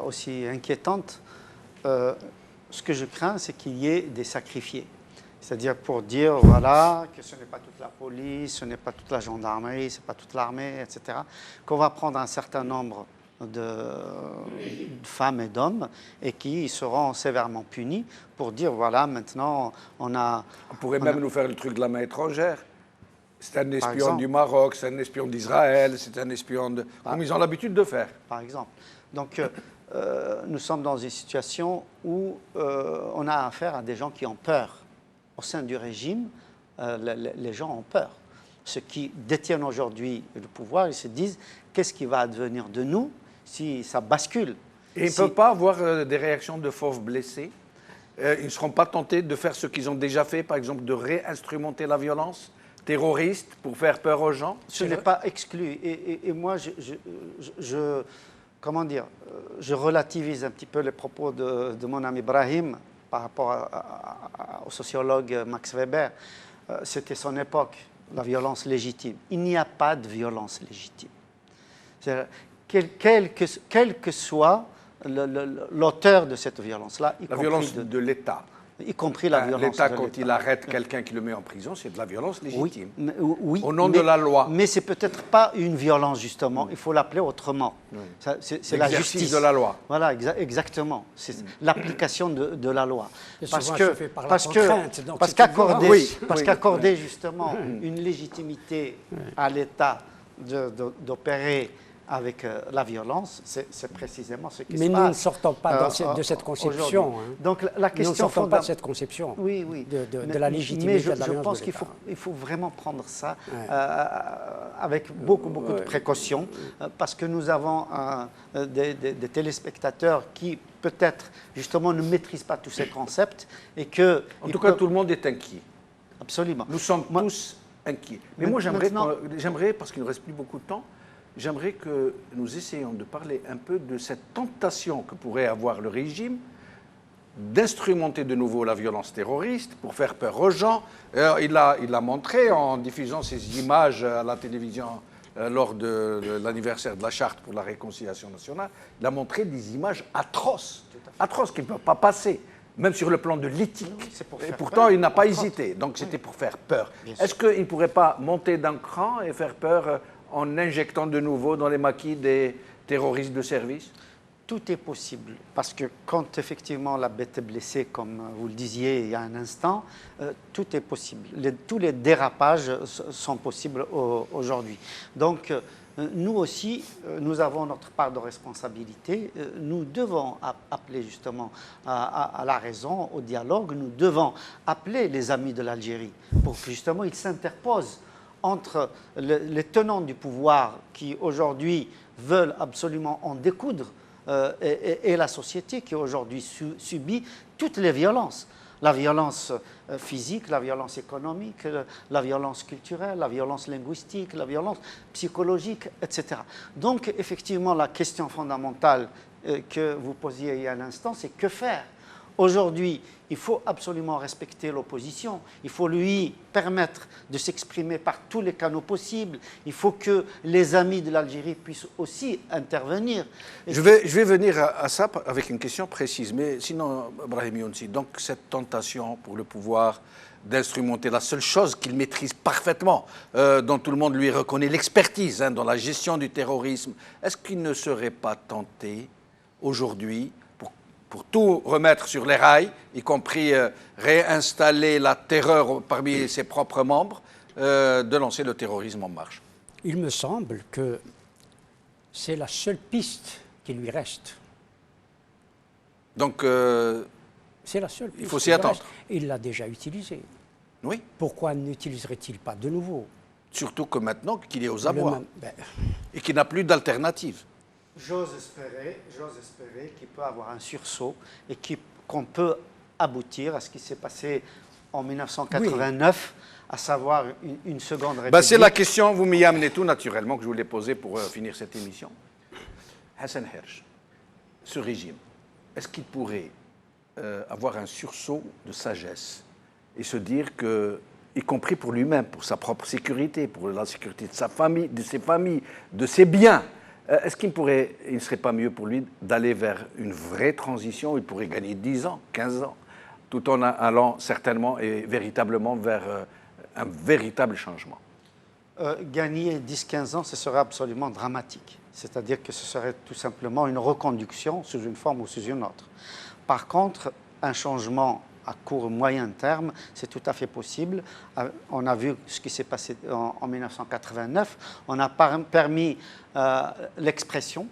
aussi inquiétante, ce que je crains, c'est qu'il y ait des sacrifiés. C'est-à-dire pour dire, voilà, que ce n'est pas toute la police, ce n'est pas toute la gendarmerie, ce n'est pas toute l'armée, etc., qu'on va prendre un certain nombre de femmes et d'hommes et qui seront sévèrement punis pour dire, voilà, maintenant, on pourrait même nous faire le truc de la main étrangère. C'est un espion du Maroc, c'est un espion d'Israël, c'est un espion comme ils ont l'habitude de faire. Par exemple. Donc, nous sommes dans une situation où on a affaire à des gens qui ont peur. Au sein du régime, les gens ont peur. Ceux qui détiennent aujourd'hui le pouvoir, ils se disent, qu'est-ce qui va advenir de nous si ça bascule? Et ils ne peuvent pas avoir des réactions de fauves blessés? Ils ne seront pas tentés de faire ce qu'ils ont déjà fait, par exemple, de réinstrumenter la violence terroriste pour faire peur aux gens? Ce n'est pas exclu. Et moi, comment dire, je relativise un petit peu les propos de mon ami Brahim par rapport au sociologue Max Weber. C'était son époque, la violence légitime. Il n'y a pas de violence légitime. Quel que soit l'auteur de cette violence-là, la violence de l'État. Y compris la violence de l'État. L'État, quand il arrête quelqu'un qui le met en prison, c'est de la violence légitime. Oui, au nom de la loi. Mais ce n'est peut-être pas une violence, justement. Il faut l'appeler autrement. C'est la justice de la loi. Voilà, exactement. C'est l'application de la loi. Parce qu'accorder justement une légitimité à l'État d'opérer avec la violence, c'est précisément ce qui se passe. Mais nous ne sortons pas de cette conception. Donc la question nous ne sortons pas de cette conception de la légitimité de la violence. Je pense qu'il faut vraiment prendre ça avec beaucoup de précautions, parce que nous avons des téléspectateurs qui peut-être justement ne maîtrisent pas tous ces concepts et que... En tout cas, tout le monde est inquiet. Absolument. Nous sommes tous inquiets. Mais moi, j'aimerais, parce qu'il ne reste plus beaucoup de temps, j'aimerais que nous essayions de parler un peu de cette tentation que pourrait avoir le régime d'instrumenter de nouveau la violence terroriste pour faire peur aux gens. Il l'a montré en diffusant ces images à la télévision lors de l'anniversaire de la Charte pour la réconciliation nationale. Il a montré des images atroces qui ne peuvent pas passer, même sur le plan de l'éthique. Et pourtant, il n'a pas hésité. Donc c'était pour faire peur. Est-ce qu'il ne pourrait pas monter d'un cran et faire peur en injectant de nouveau dans les maquis des terroristes de service? Tout est possible, parce que quand effectivement la bête est blessée, comme vous le disiez il y a un instant, tout est possible. Tous les dérapages sont possibles aujourd'hui. Donc nous aussi, nous avons notre part de responsabilité. Nous devons appeler justement à la raison, au dialogue. Nous devons appeler les amis de l'Algérie pour que justement ils s'interposent entre les tenants du pouvoir qui aujourd'hui veulent absolument en découdre et la société qui aujourd'hui subit toutes les violences. La violence physique, la violence économique, la violence culturelle, la violence linguistique, la violence psychologique, etc. Donc, effectivement, la question fondamentale que vous posiez il y a un instant, c'est que faire? Aujourd'hui, il faut absolument respecter l'opposition. Il faut lui permettre de s'exprimer par tous les canaux possibles. Il faut que les amis de l'Algérie puissent aussi intervenir. Je vais venir à ça avec une question précise. Mais sinon, Brahim Younsi, donc cette tentation pour le pouvoir d'instrumenter la seule chose qu'il maîtrise parfaitement, dont tout le monde lui reconnaît l'expertise dans la gestion du terrorisme, est-ce qu'il ne serait pas tenté aujourd'hui pour tout remettre sur les rails, y compris réinstaller la terreur parmi ses propres membres, de lancer le terrorisme en marche? Il me semble que c'est la seule piste qui lui reste. Donc, c'est la seule piste. Il faut s'y attendre. Il l'a déjà utilisée. Oui. Pourquoi n'utiliserait-il pas de nouveau? Surtout que maintenant qu'il est aux abois et qu'il n'a plus d'alternative. J'ose espérer qu'il peut avoir un sursaut et qu'on peut aboutir à ce qui s'est passé en 1989, à savoir une seconde république. C'est la question, vous m'y amenez tout naturellement, que je voulais poser pour finir cette émission. Hassan Hersh, ce régime, est-ce qu'il pourrait avoir un sursaut de sagesse et se dire que, y compris pour lui-même, pour sa propre sécurité, pour la sécurité de sa famille, de ses familles, de ses biens, est-ce qu'il ne serait pas mieux pour lui d'aller vers une vraie transition où il pourrait gagner 10 ans, 15 ans, tout en allant certainement et véritablement vers un véritable changement? Gagner 10-15 ans, ce serait absolument dramatique. C'est-à-dire que ce serait tout simplement une reconduction sous une forme ou sous une autre. Par contre, un changement à court ou moyen terme, c'est tout à fait possible. On a vu ce qui s'est passé en 1989. On a permis l'expression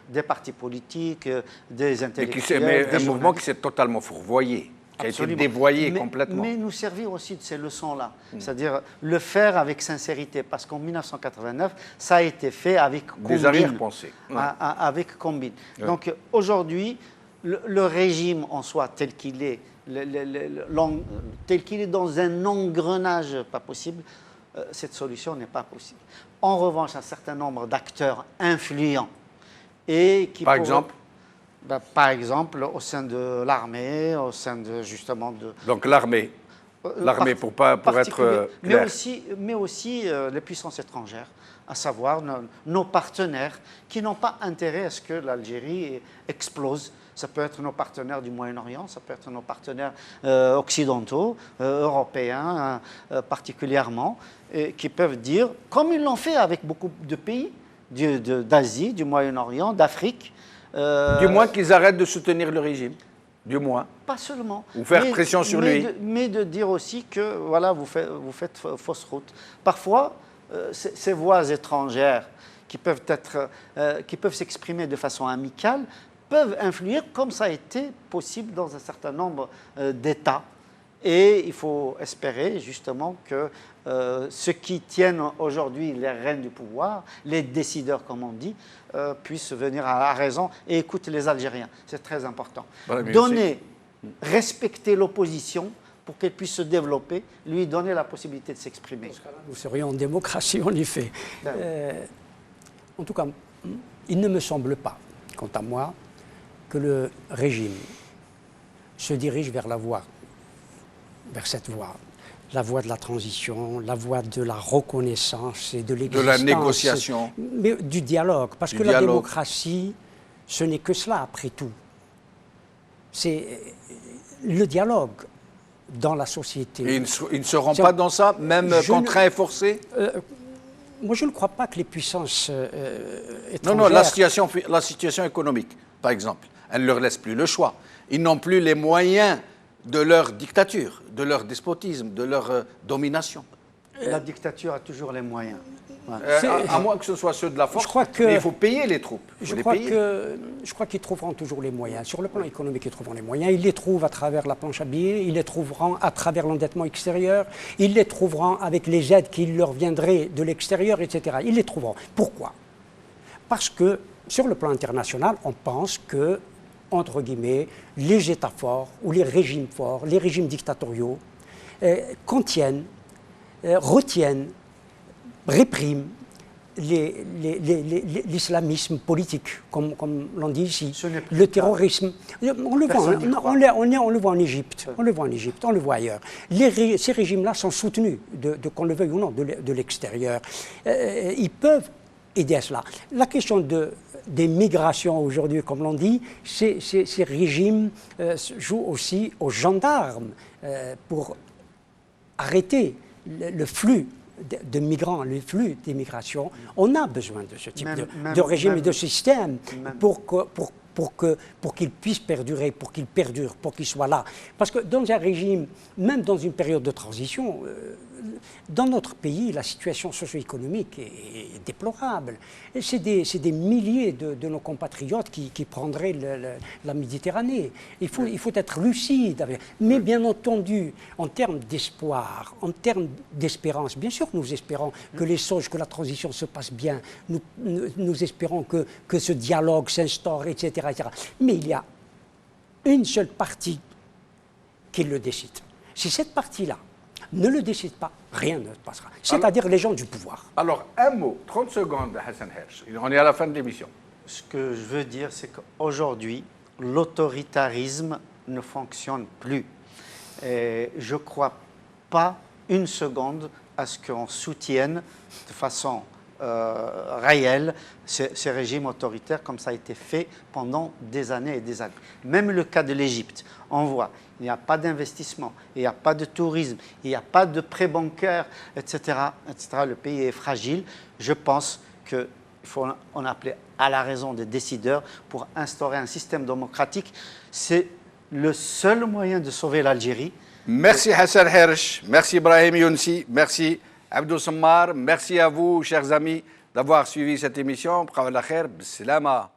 des partis politiques, des intellectuels. Mais un mouvement qui s'est totalement fourvoyé, qui Absolument. a été dévoyé complètement. Mais nous servir aussi de ces leçons-là, c'est-à-dire le faire avec sincérité, parce qu'en 1989, ça a été fait avec Combine. Des arrière-pensées. Avec Combine. Ouais. Donc aujourd'hui, le régime en soi tel qu'il est, tel qu'il est dans un engrenage pas possible, cette solution n'est pas possible. En revanche, un certain nombre d'acteurs influents et qui par exemple au sein de l'armée, au sein de justement de... Donc l'armée pour être clair. Mais aussi les puissances étrangères, à savoir nos partenaires qui n'ont pas intérêt à ce que l'Algérie explose. Ça peut être nos partenaires du Moyen-Orient, ça peut être nos partenaires occidentaux, européens particulièrement, qui peuvent dire, comme ils l'ont fait avec beaucoup de pays d'Asie, du Moyen-Orient, d'Afrique. Du moins qu'ils arrêtent de soutenir le régime. Du moins. Pas seulement. Ou faire pression sur lui. Mais de dire aussi que voilà, vous faites fausse route. Parfois, ces voix étrangères qui peuvent s'exprimer de façon amicale peuvent influer, comme ça a été possible dans un certain nombre d'États. Et il faut espérer justement que ceux qui tiennent aujourd'hui les rênes du pouvoir, les décideurs comme on dit, puissent venir à la raison et écouter les Algériens. C'est très important. Respecter l'opposition pour qu'elle puisse se développer, lui donner la possibilité de s'exprimer. Nous serions en démocratie, en effet. En tout cas, il ne me semble pas, quant à moi, que le régime se dirige vers cette voie, la voie de la transition, la voie de la reconnaissance et de l'existence. De la négociation. Mais du dialogue, parce que la démocratie, ce n'est que cela, après tout. C'est le dialogue dans la société. Et ils ne seront pas dans ça, même contraints et forcés? Moi, je ne crois pas que les puissances étrangères... Non, la situation économique, par exemple, elle ne leur laisse plus le choix. Ils n'ont plus les moyens de leur dictature, de leur despotisme, de leur domination. La dictature a toujours les moyens. À moins que ce soit ceux de la force, Je crois que- mais il faut payer les troupes. Il faut Je les crois, payer. je crois qu'ils trouveront toujours les moyens. Sur le plan économique, ils trouveront les moyens. Ils les trouvent à travers la planche à billets, ils les trouveront à travers l'endettement extérieur, ils les trouveront avec les aides qui leur viendraient de l'extérieur, etc. Ils les trouveront. Pourquoi? Parce que sur le plan international, on pense que, entre guillemets, les États forts ou les régimes forts, les régimes dictatoriaux, contiennent, retiennent, répriment l'islamisme politique, comme l'on dit ici, Ce n'est plus le le cas. terrorisme. On le voit, Personne n'y croit. on le voit en Égypte, on le voit en Égypte, on le voit ailleurs. Ces régimes-là sont soutenus, qu'on le veuille ou non, de l'extérieur. Ils peuvent aider à cela. La question des migrations aujourd'hui, comme l'on dit, ces régimes jouent aussi aux gendarmes pour arrêter le flux de migrants, le flux d'immigration. On a besoin de ce type de régime et de système pour qu'il puisse perdurer, pour qu'il perdure, pour qu'il soit là. Parce que dans un régime, même dans une période de transition, dans notre pays, la situation socio-économique est déplorable. C'est des milliers de nos compatriotes qui prendraient la Méditerranée. Il faut être lucide. Mais bien entendu, en termes d'espoir, en termes d'espérance, bien sûr nous espérons que que la transition se passe bien. Nous espérons que ce dialogue s'instaure, etc., etc. Mais il y a une seule partie qui le décide. Si cette partie-là ne le décide pas, rien ne passera. C'est-à-dire les gens du pouvoir. Alors, un mot, 30 secondes, Hassan Hersh. On est à la fin de l'émission. Ce que je veux dire, c'est qu'aujourd'hui, l'autoritarisme ne fonctionne plus. Et je ne crois pas une seconde à ce qu'on soutienne de façon réelle ces régimes autoritaires comme ça a été fait pendant des années et des années. Même le cas de l'Égypte, on voit, il n'y a pas d'investissement, il n'y a pas de tourisme, il n'y a pas de prêts bancaires, etc., etc. Le pays est fragile. Je pense qu'il faut en appeler à la raison des décideurs pour instaurer un système démocratique. C'est le seul moyen de sauver l'Algérie. Merci Hassan Hersh, merci Ibrahim Younsi, merci Abdou Sammar, merci à vous, chers amis, d'avoir suivi cette émission. Bqaw ala khair, bissalama.